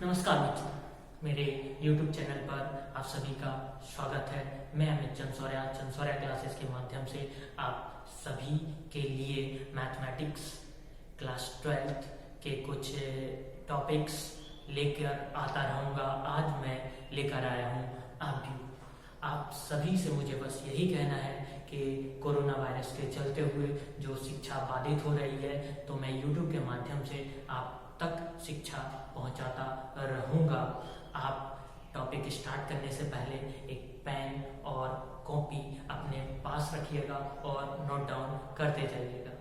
नमस्कार मित्रों, मेरे YouTube चैनल पर आप सभी का स्वागत है। मैं अमित चंसौर्या क्लासेस के माध्यम से आप सभी के लिए मैथमेटिक्स क्लास 12th के कुछ टॉपिक्स लेकर आता रहूँगा। आज मैं लेकर आया हूँ आप सभी से मुझे बस यही कहना है कि कोरोना वायरस के चलते हुए जो शिक्षा बाधित हो रही है, तो मैं YouTube के माध्यम से आप तक शिक्षा पहुंचाता रहूंगा। आप टॉपिक स्टार्ट करने से पहले एक पेन और कॉपी अपने पास रखिएगा और नोट डाउन करते जाइएगा।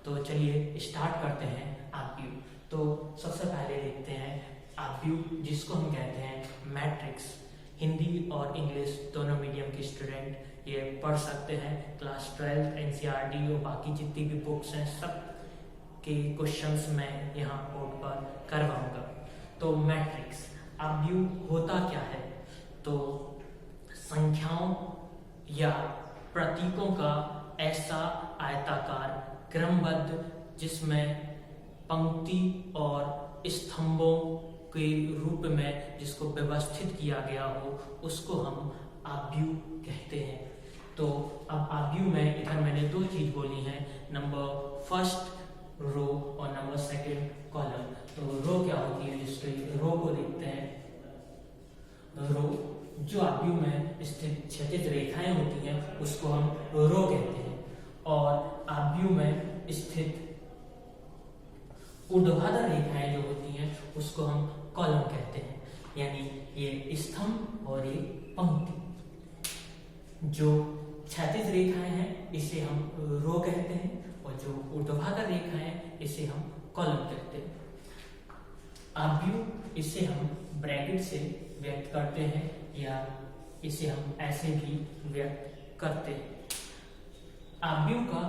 तो चलिए स्टार्ट करते हैं आव्यूह। तो सबसे पहले देखते हैं आव्यूह, जिसको हम कहते हैं मैट्रिक्स। हिंदी और इंग्लिश दोनों मीडियम के स्टूडेंट ये पढ़ सकते हैं। क्लास 12 NCERT और बाकी जितनी भी बुक्स हैं सब के क्वेश्चंस मैं यहाँ बोर्ड पर करवाऊंगा। तो मैट्रिक्स आव्यूह होता क्या है? तो संख्याओं या प्रतीकों का ऐसा आयताकार क्रमबद्ध जिसमें पंक्ति और स्तंभों के रूप में जिसको व्यवस्थित किया गया हो, उसको हम आव्यूह कहते हैं। तो अब आव्यूह में इधर मैंने दो चीज बोली हैं, नंबर फर्स्ट रो और नंबर सेकंड कॉलम। तो रो क्या होती है? जिसके रो को देखते हैं। रो जो आव्यूह में स्थित क्षैतिज रेखाएं होती हैं उसको हम रो कहते हैं, और आव्यूह में स्थित ऊर्ध्वाधर रेखाएं जो होती हैं उसको हम कॉलम कहते हैं। यानी ये स्तंभ और ये पंक्ति। जो क्षैतिज रेखाएं हैं इसे हम रो कहते हैं, और जो ऊर्ध्वाधर रेखा है इसे हम कॉलम कहते हैं। आव्यूह इसे हम ब्रैकेट से व्यक्त करते हैं या इसे हम ऐसे भी व्यक्त करते हैं। आव्यूह का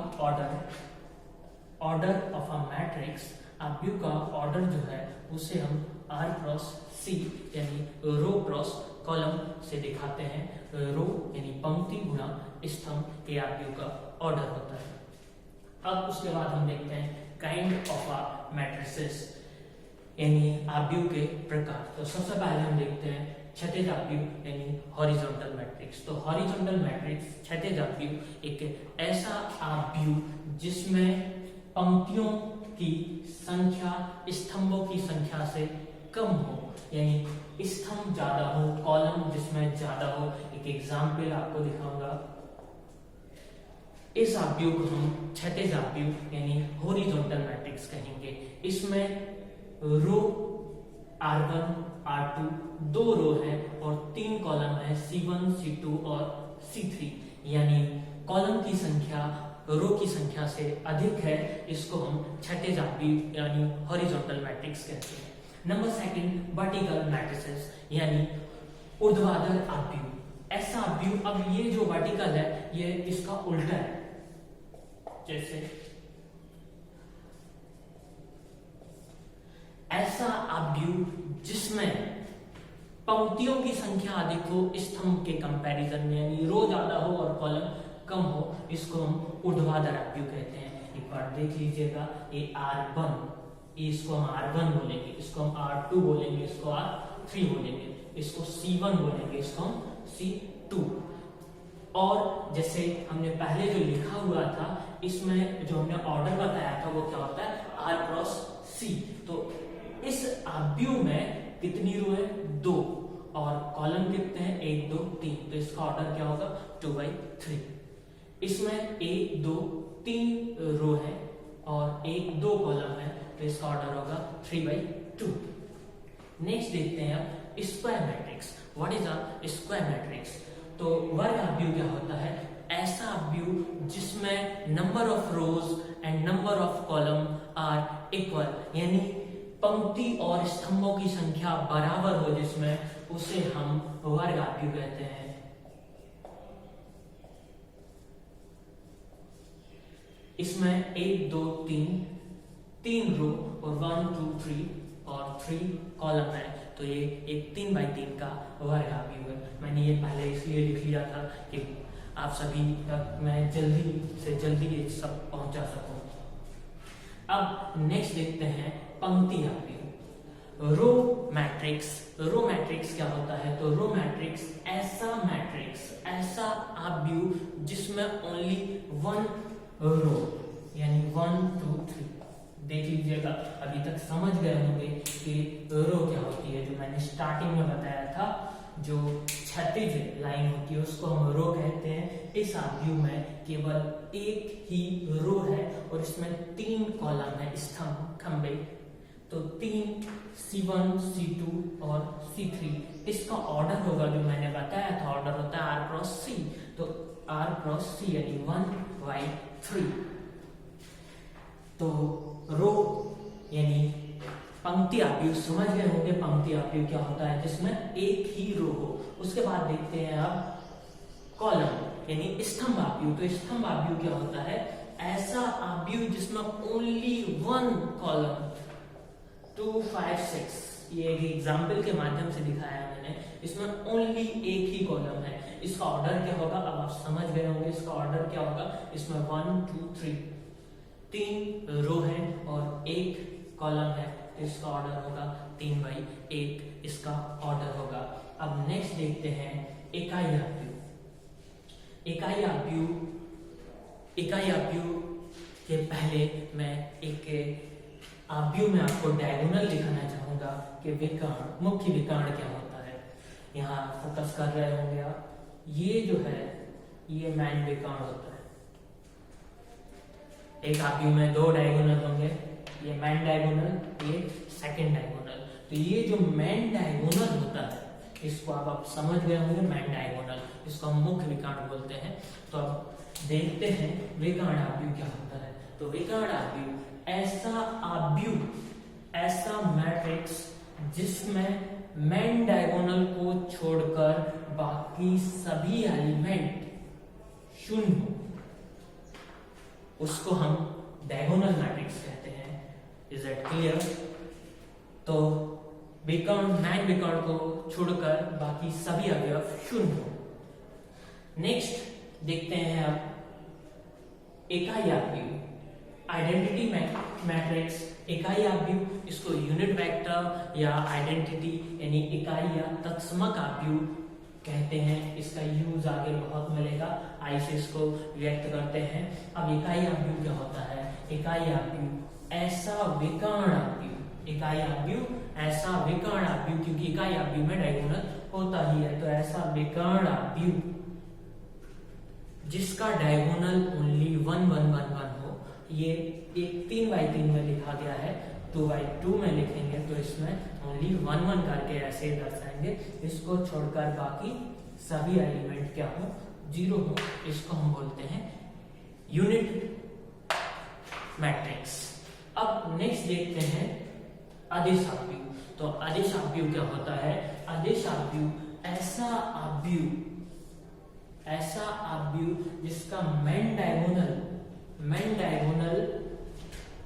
ऑर्डर ऑफ अ मैट्रिक्स, आव्यूह का ऑर्डर जो है उसे हम R क्रॉस C यानी रो क्रॉस कॉलम से दिखाते हैं। रो यानी पंक्ति गुणा स्तंभ, ये आव्यूह का ऑर्डर होता है। अब उसके बाद हम देखते हैं काइंड ऑफ अ मैट्रिसेस यानी आव्यूह के प्रकार। तो सबसे पहले हम देखते हैं क्षैतिज आव्यूह यानी हॉरिजॉन्टल मैट्रिक्स। तो हॉरिजॉन्टल मैट्रिक्स क्षैतिज आव्यूह एक ऐसा आव्यूह जिसमें पंक्तियों की संख्या स्तंभों की संख्या से कम हो, यानी स्तंभ ज्यादा हो, कॉलम जिसमें ज्यादा हो। एक एग्जाम्पल आपको दिखाऊंगा। इस आव्यूह को हम क्षैतिज आव्यूह यानी हॉरिजॉन्टल मैट्रिक्स कहेंगे। इसमें रो R1 R2 दो रो है और तीन कॉलम है C1 C2 और C3, यानी कॉलम की संख्या रो की संख्या से अधिक है। इसको हम क्षैतिज आव्यूह यानी हॉरिजॉन्टल मैट्रिक्स कहते हैं। नंबर सेकंड वर्टिकल मैट्रिसेस यानी ऊर्ध्वाधर आव्यूह। ऐसा आव्यूह, अब ये जो वर्टिकल है ये इसका उल्टा है। जैसे ऐसा आव्यूह जिसमें पंक्तियों की संख्या अधिक हो स्तंभ के कंपैरिजन में, यानी रो ज्यादा हो और कॉलम कम हो, इसको हम ऊर्ध्वाधर आव्यूह कहते हैं। एक बार देख लीजिएगा, ये R1, इसको हम R1 बोलेंगे, इसको हम R2 बोलेंगे, इसको R3 बोलेंगे, इसको C1 बोलेंगे, इसको हम C2। और जैसे हमने पहले जो लिखा हुआ था, इसमें जो हमने ऑर्डर बताया था वो क्या होता है? R cross C। तो इस आव्यूह में कितनी रो है? 2, और कॉलम कितने हैं? 1 2 3। तो इसका ऑर्डर क्या होगा? 2/3। इसमें 1 2 3 रो है और 1 2 कॉलम है, तो इसका ऑर्डर होगा 3/2। नेक्स्ट देखते हैं अब square matrix. What is a square matrix? तो वर्ग आव्यूह क्या होता है? ऐसा आव्यूह जिसमें number of rows and number of column are equal, यानी पंक्ति और स्तंभों की संख्या बराबर हो जिसमें, उसे हम वर्ग आव्यूह कहते हैं। इसमें 1 2 3 रो और 1 2 3 और 3 कॉलम है, तो ये एक 3/3 का वर्ग आव्यूह है। मैंने ये पहले इसलिए लिख लिया था कि आप सभी तक मैं जल्दी से जल्दी ये सब पहुंचा सकूं। अब नेक्स्ट देखते हैं पंक्ति आव्यूह। Row matrix matrix. Row matrix क्या होता है? तो रो मैट्रिक्स ऐसा आव्यूह जिसमें ओनली वन रो यानी 1 2 3, देख लीजिएगा अभी तक समझ गए होंगे कि रो क्या होती है। जो मैंने स्टार्टिंग में बताया था, जो क्षैतिज लाइन होती है उसको हम रो कहते हैं। इस आव्यूह में केवल एक ही रो है और इसमें 3 कॉलम है, स्तंभ खंबे। तो 3 C1 C2 और C3। इसका ऑर्डर होगा, जो मैंने बताया था ऑर्डर होता है R क्रॉस C। तो R क्रॉस C यानी 1/3। तो रो यानी पंक्ति आव्यूह समझ गए होंगे। पंक्ति आव्यूह क्या होता है? जिसमें एक ही रो हो। उसके बाद देखते हैं अब कॉलम यानी स्तंभ आव्यूह। तो स्तंभ आव्यूह क्या होता है? ऐसा आव्यूह जिसमें ओनली 1 कॉलम 2 5 6, ये एक एग्जाम्पल के माध्यम से दिखाया है मैंने। इसमें ओनली एक ही कॉलम है। इसका ऑर्डर क्या होगा? अब आप समझ गए होंगे इसका ऑर्डर क्या होगा। इसमें 1 2 3 3 रो है और एक कॉलम है, तो इसका ऑर्डर होगा 3/1 इसका ऑर्डर होगा। अब नेक्स्ट देखते हैं इकाई आव्यूह। इकाई आव्यूह के पहले मैं एक आव्यूह में आपको डायगोनल दिखाना चाहूंगा कि विकर्ण, मुख्य विकर्ण क्या होता है। यहाँ फोकस कर रहे होंगे आप। ये जो है ये मैन विकर्ण होता है। एक आव्यूह में 2 डायगोनल होंगे, ये मैन डायगोनल, ये सेकंड डायगोनल। तो ये जो मैन डायगोनल होता है इसको आप समझ गए होंगे, मैन डायगोनल, इसको हम मुख्य विकर्ण बोलते हैं। तो अब देखते हैं विकर्ण आव्यूह क्या होता है। तो विकर्ण आव्यूह ऐसा मैट्रिक्स जिसमें मैन डायगोनल को छोड़कर बाकी सभी एलिमेंट शून्य हो, उसको हम डायगोनल मैट्रिक्स कहते हैं। Is it clear? तो विकर्ण, मैन विकर्ण को छोड़कर बाकी सभी अवयव शून्य हो। नेक्स्ट देखते हैं अब इकाई आव्यूह, आइडेंटिटी मैट्रिक्स। इकाई आव्यूह, इसको यूनिट वेक्टर या आइडेंटिटी यानी इकाई या तत्समक आव्यूह कहते हैं। इसका यूज आगे बहुत मिलेगा, आई से इसको व्यक्त करते हैं। अब इकाई आव्यूह क्या होता है? इकाई आव्यूह ऐसा विकर्ण आव्यूह, इकाई आव्यूह ऐसा विकर्ण आव्यूह, क्योंकि इकाई आव्यूह में डायगोनल होता ही है। तो ऐसा विकर्ण आव्यूह जिसका डायगोनल ओनली 1 1 1 1 हो। ये एक 3/3 में लिखा गया है, 2/2 में लिखेंगे तो इसमें ओनली 1 1 करके ऐसे दर्शाएंगे। इसको छोड़कर बाकी सभी एलिमेंट क्या हो? 0 हो। इसको हम बोलते हैं यूनिट मैट्रिक्स। अब नेक्स्ट देखते हैं अदिश आव्यूह। तो अदिश आव्यूह क्या होता है? अदिश आव्यूह ऐसा आव्यूह जिसका मेन डायगोनल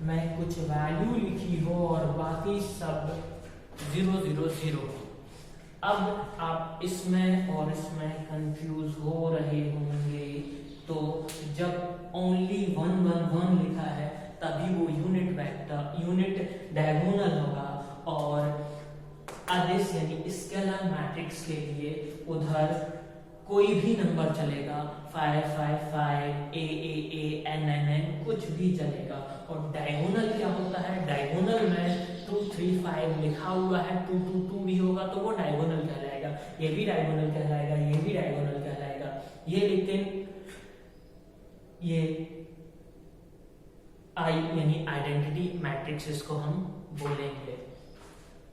में कुछ वैल्यू लिखी हो और बाकी सब 0 0 0 हो। अब आप इसमें और इसमें कंफ्यूज हो रहे होंगे। तो जब ओनली 1 1 1 लिखा है तभी वो यूनिट वेक्टर, यूनिट डायगोनल होगा। और अदिश यानी स्केलर मैट्रिक्स के लिए उधर कोई भी नंबर चलेगा, 5 5 5 a n n n कुछ भी चलेगा। और डायगोनल क्या होता है? डायगोनल में 2 3 5 लिखा हुआ है, 2 2 2 भी होगा तो वो डायगोनल कहलाएगा। ये भी डायगोनल कहलाएगा, ये भी डायगोनल कहलाएगा। ये लेकिन ये आई यानी आइडेंटिटी मैट्रिक्स इसको हम बोलेंगे।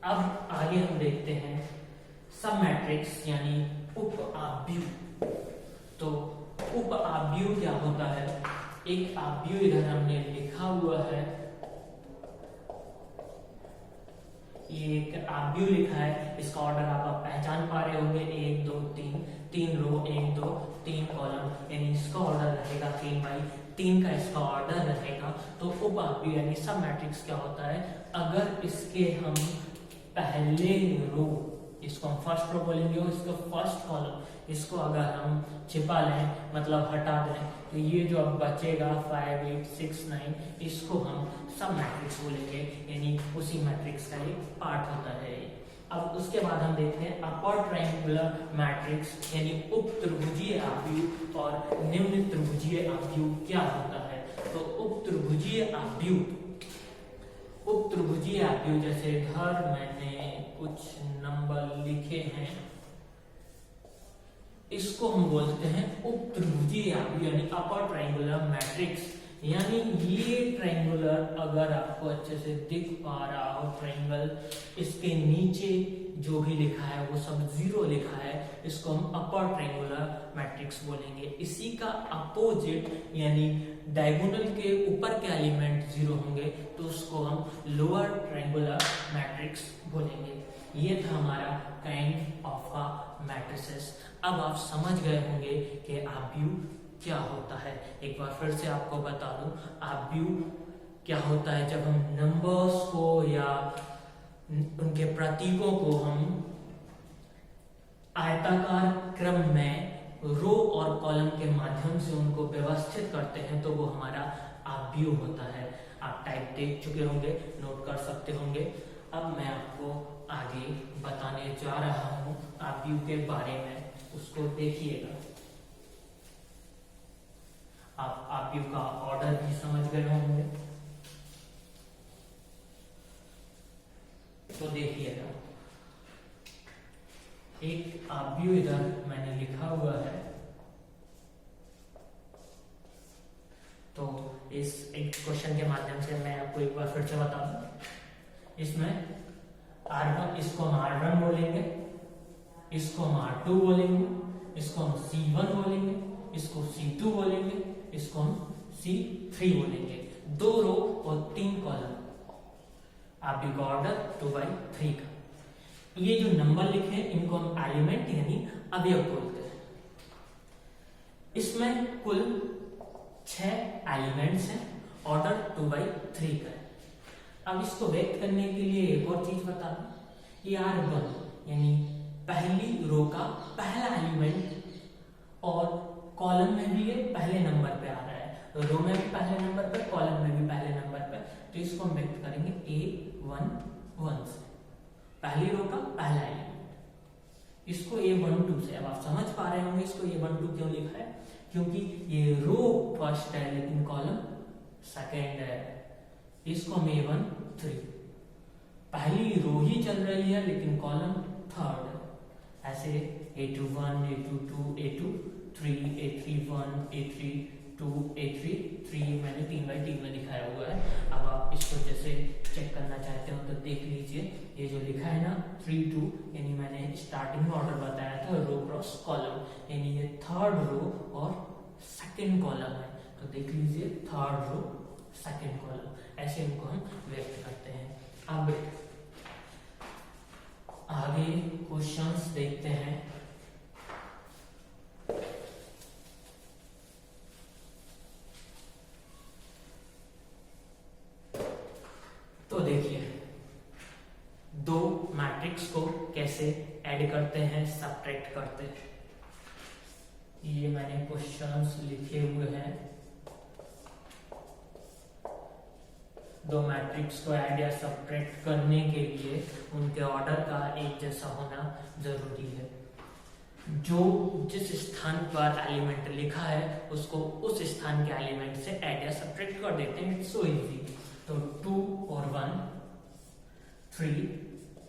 अब आगे हम देखते हैं सब मैट्रिक्स यानी उप आव्यूह। तो उप आव्यूह क्या होता है? एक आव्यूह इधर हमने लिखा हुआ है, ये एक आव्यूह लिखा है। इसका ऑर्डर आप पहचान पा रहे होंगे, 1 2 3, 3 रो 1 2 3 कॉलम, यानी इसका ऑर्डर रहेगा 3/3 का इसका ऑर्डर रहेगा। तो उप आव्यूह यानी सब मैट्रिक्स क्या होता है? अगर इसके हम पहले रो, इसको हम फर्स्ट रो बोलेंगे और इसको फर्स्ट कॉलम, इसको अगर हम छिपा लें मतलब हटा दें तो ये जो अब बचेगा 5 8 6 9, इसको हम सब मैट्रिक्स बोलेंगे, यानी उसी मैट्रिक्स का एक पार्ट होता है। अब उसके बाद हम देखते हैं अपर ट्रायंगुलर मैट्रिक्स यानी उपत्रिभुजीय आव्यूह और निम्न त्रिभुजीय आव्यूह क्या होता है। तो उपत्रिभुजीय आव्यूह जैसे इधर मैंने कुछ नंबर लिखे हैं, इसको हम बोलते हैं उपत्रिभुजीय आव्यूह यानी अपर ट्रायंगुलर मैट्रिक्स। यानी ये ट्रायंगुलर अगर आपको अच्छे से दिख पा रहा हो ट्रायंगल, इसके नीचे जो भी लिखा है वो सब 0 लिखा है, इसको हम अपर ट्रायंगुलर मैट्रिक्स बोलेंगे। इसी का अपोजिट यानी डायगोनल के ऊपर के एलिमेंट 0 होंगे तो उसको हम लोअर ट्रायंगुलर मैट्रिक्स बोलेंगे। ये था हमारा काइंड ऑफ अ मैट्रिसेस। अब आप समझ गए होंगे कि आव्यूह क्या होता है। एक बार फिर से आपको बता दूं, आव्यूह क्या होता है जब हम नंबर्स को या उनके प्रतीकों को हम आयताकार क्रम में रो और कॉलम के माध्यम से उनको व्यवस्थित करते हैं तो वो हमारा आव्यूह होता है। आप टाइप देख चुके होंगे, नोट कर सकते होंगे। अब मैं आपको आगे बताने जा रहा हूं आव्यूह के बारे में, उसको देखिएगा। आप आव्यूह का ऑर्डर भी समझ गए होंगे, तो देखिएगा। एक आव्यूह इधर मैंने लिखा हुआ है, तो इस एक क्वेश्चन के माध्यम से मैं आपको एक बार फिर से बता दूं। इसमें R1, इसको हम R1 बोलेंगे, इसको हम R2 बोलेंगे, इसको हम C1 बोलेंगे, इसको C2 बोलेंगे, इसको हम C3 बोलेंगे। 2 रो और 3 कॉलम, आव्यूह का ऑर्डर 2/3 का। ये जो नंबर लिखे हैं इनको हम एलिमेंट यानी अवयव बोलते हैं। इसमें कुल 6 एलिमेंट्स हैं, ऑर्डर 2/3 का है। अब इसको व्यक्त करने के लिए एक और चीज बता दूं, ये R1 यानी पहली रो का पहला एलिमेंट और कॉलम में भी ये पहले नंबर पे आ रहा है, रो में भी पहले नंबर पे, कॉलम में भी पहले नंबर पे, तो इसको हम व्यक्त करेंगे A11 से, पहली रो का पहला एलिमेंट। इसको A12 से, अब आप समझ पा रहे होंगे इसको A12 क्यों लिखा है, क्योंकि ये रो फर्स्ट है लेकिन कॉलम सेकेंड है। इसको हम A13, पहली रो ही चल रही है लेकिन कॉलम थर्ड है। ऐसे A21, A22, A23, A31, A32, A33 मैंने 3/3 में दिखाया हुआ है। अब आप इसको जैसे चेक करना चाहते हो तो देख लीजिए, ये जो लिखा है ना 3-2 यानी मैंने स्टार्टिंग में ऑर्डर बताया था रो क्रॉस कॉलम, यानी ये थर्ड रो और सेकंड कॉलम है। तो देख लीजिए थर्ड रो सेकंड कॉलम, ऐसे इनको हम व्यक्त करते हैं। अब आगे क्वेश्चंस देखते हैं। तो देखिए, 2 मैट्रिक्स को कैसे ऐड करते हैं, सब्ट्रैक्ट करते हैं। ये मैंने क्वेश्चंस लिखे हुए हैं। 2 मैट्रिक्स को ऐड या सब्ट्रैक्ट करने के लिए उनके ऑर्डर का एक जैसा होना जरूरी है। जो जिस स्थान पर एलिमेंट लिखा है उसको उस स्थान के एलिमेंट से ऐड या सब्ट्रैक्ट कर देते हैं। It's so easy. तो 2 और 1, 3,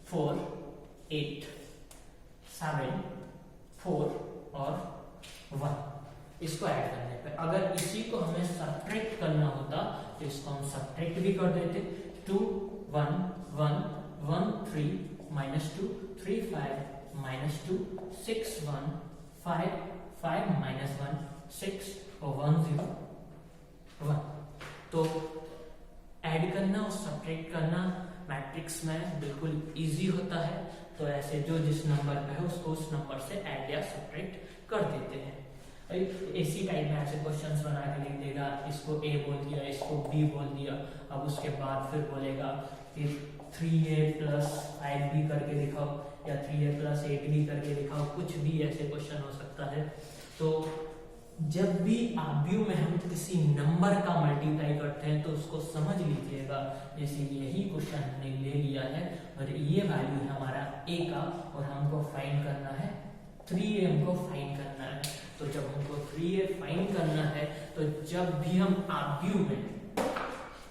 4, 8, 7, 4 और 1, इसको ऐड करने पे अगर इसी को हमें सब्ट्रैक्ट करना होता तो इसको हम सब्ट्रैक्ट भी कर देते। 2, 1, 1, 1, 3, -2, 3, 5, -2, 6, 1, 5, 5, -1, 6 और 1, 0, 1। तो ऐड करना और सब्ट्रैक्ट करना मैट्रिक्स में बिल्कुल इजी होता है। तो ऐसे जो जिस नंबर पे है उसको उस नंबर से ऐड या सब्ट्रैक्ट कर देते हैं। इसी टाइप में ऐसे क्वेश्चंस बना के लिख देगा, इसको A बोल दिया, इसको B बोल दिया, अब उसके बाद फिर बोलेगा कि 3A + 5B करके दिखाओ या 3A + 8B करके दिखाओ, कुछ भी ऐसे क्वेश्चन हो सकता है। तो जब भी आव्यूह में हम किसी नंबर का मल्टीप्लाई करते हैं तो उसको समझ लीजिएगा, जैसे यही क्वेश्चन हमने ले लिया है और ये वैल्यू है हमारा a का और हमको फाइंड करना है 3a, हमको फाइंड करना है। तो जब हमको 3a फाइंड करना है तो जब भी हम आव्यूह में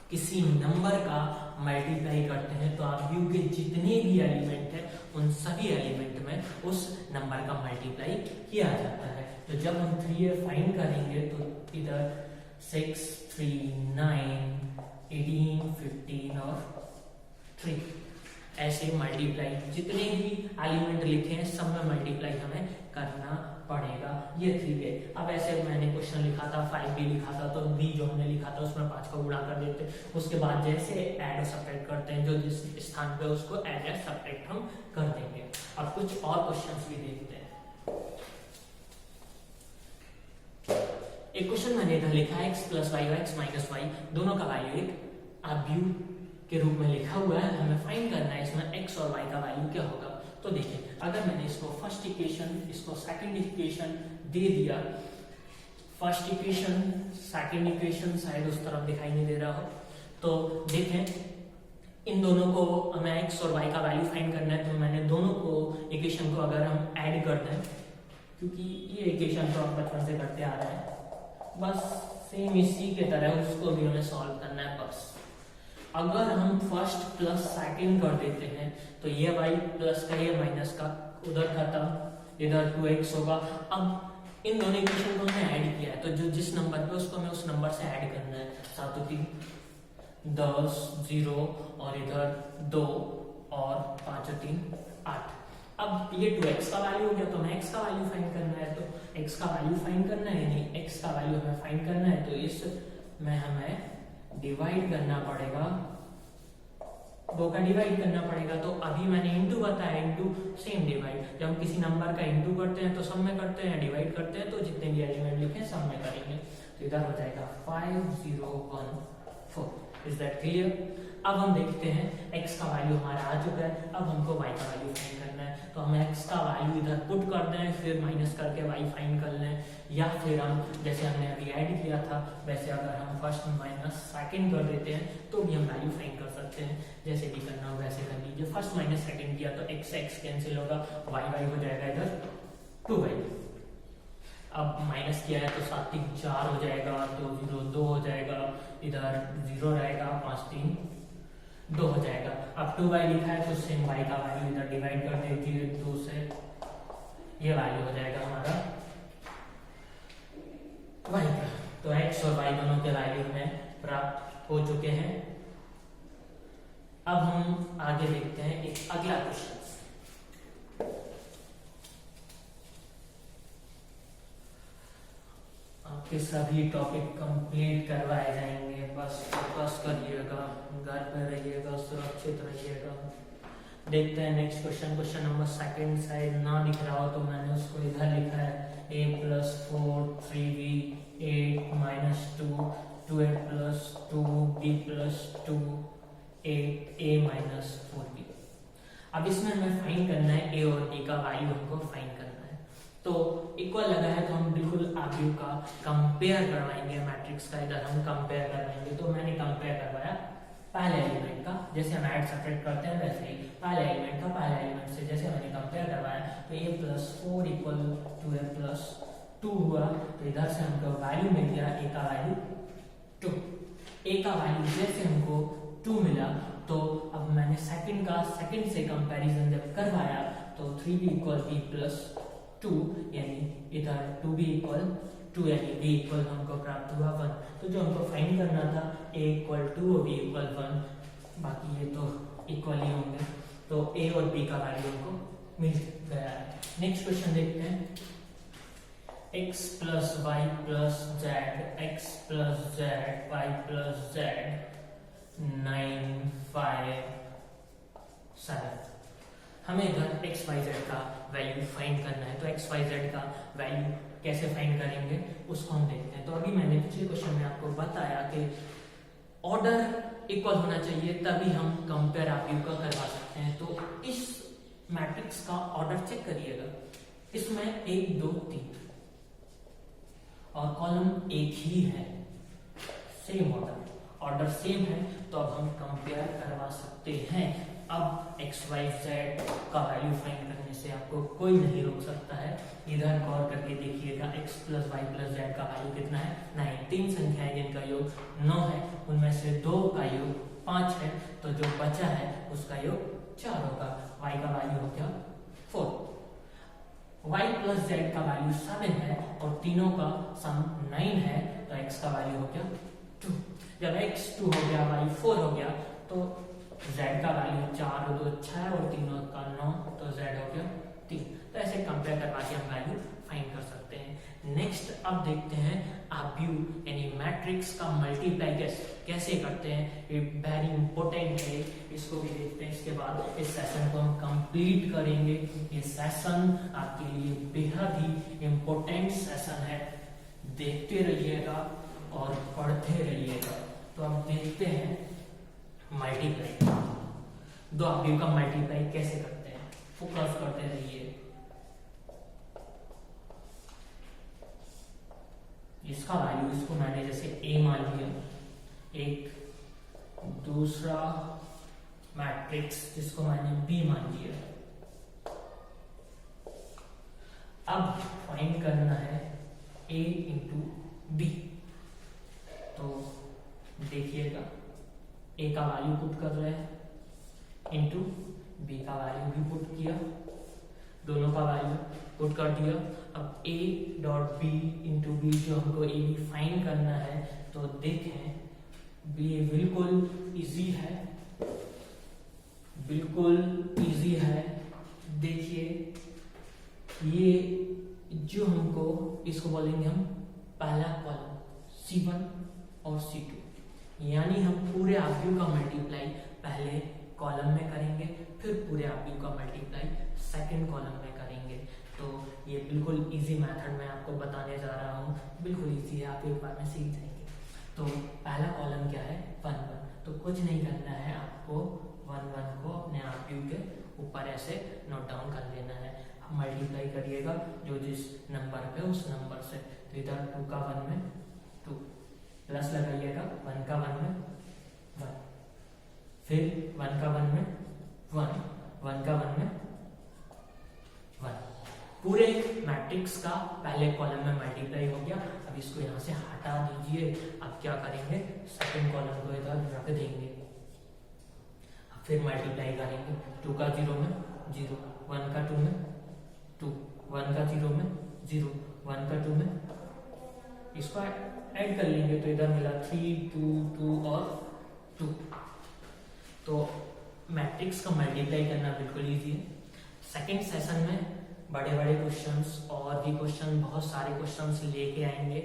किसी नंबर का मल्टीप्लाई करते हैं तो आव्यूह के जितने भी एलिमेंट हैं उन सभी एलिमेंट में उस नंबर का मल्टीप्लाई किया जाता है। तो जब हम 3a फाइंड करेंगे तो इधर 6, 3, 9, 18, 15 और 3 ऐसे मल्टीप्लाई जितने भी एलिमेंट लिखे हैं सब में मल्टीप्लाई हमें करना पड़ेगा। ये 3a। अब ऐसे मैंने क्वेश्चन लिखा था 5b लिखा था तो b जो हमने लिखा था उसमें 5 को गुणा कर देते, उसके बाद जैसे ऐड और सब्ट्रैक्ट करते हैं जो जिस स्थान पे उसको ऐड या सब्ट्रैक्ट हम कर देंगे। अब कुछ और क्वेश्चंस भी देखते हैं। एक क्वेश्चन मैंने इधर लिखा है x + y और x - y दोनों का वैल्यू एक आव्यूह के रूप में लिखा हुआ है, हमें फाइंड करना है इसमें x और y का वैल्यू क्या होगा। तो देखिए अगर मैंने इसको फर्स्ट इक्वेशन इसको सेकंड इक्वेशन दे दिया, फर्स्ट इक्वेशन सेकंड इक्वेशन शायद उस तरफ दिखाई नहीं दे रहा हो, तो देखें इन दोनों को हमें x और y का वैल्यू फाइंड करना है। तो मैंने दोनों को इक्वेशन को अगर हम ऐड कर दें, क्योंकि ये इक्वेशन तो हम बचपन से करते आ रहे हैं, बस सेम इसी के तरह उसको भी हमें सॉल्व करना है। बस अगर हम फर्स्ट प्लस सेकंड कर देते हैं तो ये y प्लस का ये माइनस का उधर खत्म, इधर 2x होगा। अब इन दोनों इक्वेशन को हमने ऐड किया है तो जो जिस नंबर पे उसको हमें उस नंबर से ऐड करना है। 7 × 3 = 10, 0 और इधर 2 और 5 × 3 = 8। अब ये 2x का वैल्यू हो गया तो हमें x का वैल्यू फाइंड करना है। तो x का वैल्यू फाइंड करना है यानी x का वैल्यू हमें फाइंड करना है तो इस में हमें डिवाइड करना पड़ेगा, 2 का डिवाइड करना पड़ेगा। तो अभी मैंने इनटू बताया, इनटू सेम डिवाइड। जब हम किसी नंबर का इनटू करते हैं तो सब में करते हैं, डिवाइड करते हैं तो जितने भी एलिमेंट लिखे हैं सब में करेंगे। तो इधर हो जाएगा 5, 0, 1, 4। Is that clear? अब हम देखते हैं x का वैल्यू हमारा आ चुका है, अब हमको y का वैल्यू फाइंड करना है। तो हम x का वैल्यू इधर पुट कर दें, फिर माइनस करके y फाइंड कर लें, या फिर हम जैसे हमने अभी ऐड किया था वैसे अगर हम फर्स्ट माइनस सेकंड कर देते हैं तो भी हम वैल्यू फाइंड कर सकते हैं। जैसे भी करना हो वैसे कर लीजिए। फर्स्ट माइनस सेकंड किया तो x से x कैंसिल होगा, y हो जाएगा इधर 2y। अब माइनस किया है तो 7 × 3 = 4 हो जाएगा, तो 0 2 हो जाएगा, इधर 0 रहेगा, 5 × 3 = 2 हो जाएगा। अब 2y लिखा है तो सेम y का वैल्यू इधर डिवाइड कर दीजिए 2 से, ये वैल्यू हो जाएगा हमारा y का। तो x और y दोनों के वैल्यू हमें प्राप्त हो चुके हैं। अब हम आगे देखते हैं एक अगला क्वेश्चन। आपके सभी टॉपिक कंप्लीट करवाए जाएंगे, बस फोकस करिएगा, घर पे रहिएगा, सुरक्षित रहिएगा। देखते हैं next question. Question number second शायद ना दिख रहा हो तो मैंने उसको इधर लिखा है a + 4 3b 8 - 2 2a + 2b + 2 8 a - 4b। अब इसमें हमें फाइंड करना है a और b का वैल्यू हमको फाइंड करना है। तो इक्वल लगा है तो हम बिल्कुल आव्यूह का कंपेयर करवाएंगे, मैट्रिक्स का इधर हम कंपेयर करवाएंगे। तो मैंने कंपेयर करवाया पहले एलिमेंट का, जैसे हम ऐड सब्ट्रैक्ट करते हैं वैसे ही पहले एलिमेंट का पहले एलिमेंट से जैसे मैंने कंपेयर करवाया तो a + 4 = 2a + 2 हुआ। तो इधर से हमको वैल्यू मिल गया a का वैल्यू 2। a का वैल्यू जैसे हमको 2 मिला तो अब मैंने सेकंड का सेकंड से कंपैरिजन जब करवाया तो 3b = b + 2 यानी इधर 2b = 2 यानी b = हमको प्राप्त हुआ 1। तो जो हमको फाइंड करना था a = 2 और b = 1, बाकी ये तो इक्वल ही होंगे। तो a और b का वैल्यू हमको मिल गया है। नेक्स्ट क्वेश्चन देखते हैं। x + y + z x + z y + z 9 5 7। हमें इधर x y z का वैल्यू फाइंड करना है। तो x y z का वैल्यू कैसे फाइंड करेंगे उसको हम देखते हैं। तो अभी मैंने पिछले क्वेश्चन में आपको बताया कि ऑर्डर इक्वल होना चाहिए तभी हम कंपेयर आव्यूह का करवा सकते हैं। तो इस मैट्रिक्स का ऑर्डर चेक करिएगा, इसमें 1 2 3 और कॉलम एक ही है, सेम ऑर्डर सेम है, तो अब हम कंपेयर करवा सकते हैं। अब एक्स वाई जेड का वैल्यू फाइंड करने से आपको कोई नहीं रोक सकता है। इधर गौर करके देखिएगा, X plus Y plus Z का वैल्यू कितना है, 9। 3 संख्याएं जिनका योग 9 है, उनमें से 2 का योग 5 है, तो जो बचा है उसका योग 4 होगा। y का वैल्यू हो गया 4। y प्लस जेड का वैल्यू 7 है और तीनों का सम 9 है, तो x का वैल्यू हो गया 2। जब x 2 हो गया, y 4 हो गया, तो z का वैल्यू 4 और 2 6 और तीनों का 9, तो z हो गया 3। तो ऐसे कंपेयर करवा के हम वैल्यू फाइंड कर सकते हैं। नेक्स्ट अब देखते हैं आव्यूह यानी मैट्रिक्स का मल्टीप्लाई कैसे करते हैं। ये वेरी इंपॉर्टेंट है, इसको भी देखते हैं। इसके बाद इस सेशन को हम कंप्लीट करेंगे। ये सेशन आपके लिए बेहद ही इंपॉर्टेंट सेशन है, देखते रहिएगा और पढ़ते रहिएगा। तो अब देखते हैं मल्टीप्लाई, दो आव्यूह का मल्टीप्लाई कैसे करते हैं, फोकस करते रहिए। इसका वैल्यू, इसको मैंने जैसे a मान लिया, एक दूसरा मैट्रिक्स जिसको मैंने b मान लिया। अब फाइंड करना है a इंटू b। तो देखिएगा, a का वैल्यू पुट कर रहे हैं इंटू b का वैल्यू भी पुट किया, दोनों का वैल्यू पुट कर दिया। अब a dot b into B, जो हमको a b फाइंड करना है, तो देखें ये बिल्कुल इजी है, बिल्कुल इजी है। देखिए ये जो हमको, इसको बोलेंगे हम पहला कॉलम C1 और C2, यानी हम पूरे आव्यूह का मल्टीप्लाई पहले कॉलम में करेंगे, फिर पूरे आव्यूह का मल्टीप्लाई सेकंड कॉलम में करेंगे। तो ये बिल्कुल इजी मेथड मैं आपको बताने जा रहा हूँ, बिल्कुल इजी है, आप एक बार में सीख जाएंगे। तो पहला कॉलम क्या है, 1 1। तो कुछ नहीं करना है, आपको 1 1 को अपने आव्यूह के ऊपर ऐसे नोट डाउन कर लेना है। अब मल्टीप्लाई करिएगा जो जिस नंबर पे उस नंबर से। तो इधर 2 का 1 में 2 प्लस लगाइएगा, 1 का 1 में 1, फिर 1 का 1 में 1, 1 का 1 में 1। पूरे मैट्रिक्स का पहले कॉलम में मल्टीप्लाई हो गया। अब इसको यहाँ से हटा दीजिए। अब क्या करेंगे, सेकंड कॉलम को इधर रख देंगे, अब फिर मल्टीप्लाई करेंगे। 2 का 0 में 0, 1 का 2 में 2, 1 का 0 में 0, 1 का 2 में, इसको ऐड कर लेंगे तो इधर मिला 3 2 2 और 2। तो मैट्रिक्स का मल्टीप्लाई करना बिल्कुल इजी है। सेकंड सेशन में बड़े बड़े क्वेश्चंस और भी क्वेश्चन, बहुत सारे क्वेश्चंस लेके आएंगे।